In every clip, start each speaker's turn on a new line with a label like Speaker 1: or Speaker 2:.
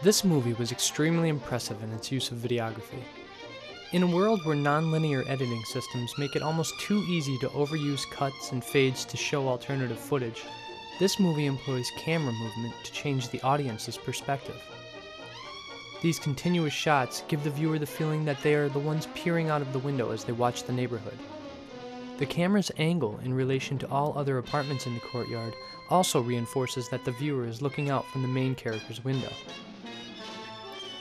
Speaker 1: This movie was extremely impressive in its use of videography. In a world where non-linear editing systems make it almost too easy to overuse cuts and fades to show alternative footage, this movie employs camera movement to change the audience's perspective. These continuous shots give the viewer the feeling that they are the ones peering out of the window as they watch the neighborhood. The camera's angle in relation to all other apartments in the courtyard also reinforces that the viewer is looking out from the main character's window.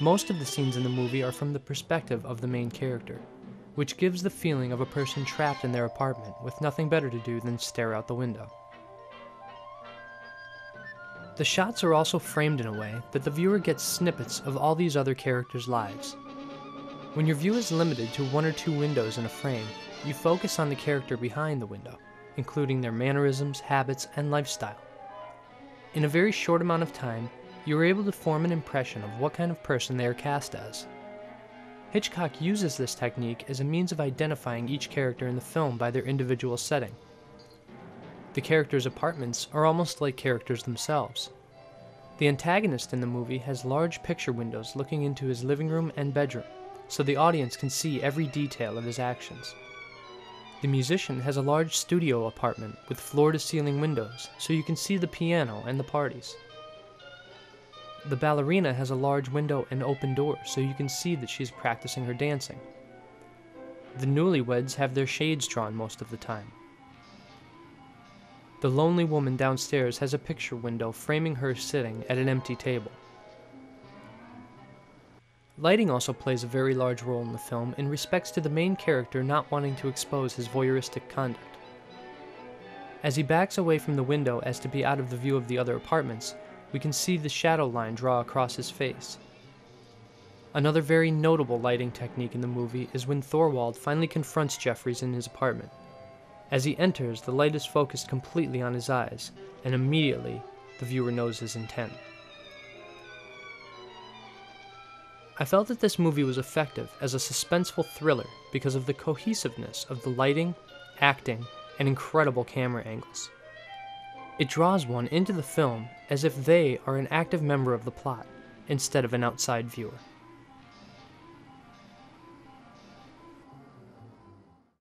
Speaker 1: Most of the scenes in the movie are from the perspective of the main character, which gives the feeling of a person trapped in their apartment with nothing better to do than stare out the window. The shots are also framed in a way that the viewer gets snippets of all these other characters' lives. When your view is limited to one or two windows in a frame, you focus on the character behind the window, including their mannerisms, habits, and lifestyle. In a very short amount of time, you are able to form an impression of what kind of person they are cast as. Hitchcock uses this technique as a means of identifying each character in the film by their individual setting. The characters' apartments are almost like characters themselves. The antagonist in the movie has large picture windows looking into his living room and bedroom, so the audience can see every detail of his actions. The musician has a large studio apartment with floor-to-ceiling windows, so you can see the piano and the parties. The ballerina has a large window and open doors, so you can see that she's practicing her dancing. The newlyweds have their shades drawn most of the time. The lonely woman downstairs has a picture window framing her sitting at an empty table. Lighting also plays a very large role in the film in respects to the main character not wanting to expose his voyeuristic conduct. As he backs away from the window as to be out of the view of the other apartments, we can see the shadow line draw across his face. Another very notable lighting technique in the movie is when Thorwald finally confronts Jeffries in his apartment. As he enters, the light is focused completely on his eyes, and immediately the viewer knows his intent. I felt that this movie was effective as a suspenseful thriller because of the cohesiveness of the lighting, acting, and incredible camera angles. It draws one into the film as if they are an active member of the plot, instead of an outside viewer.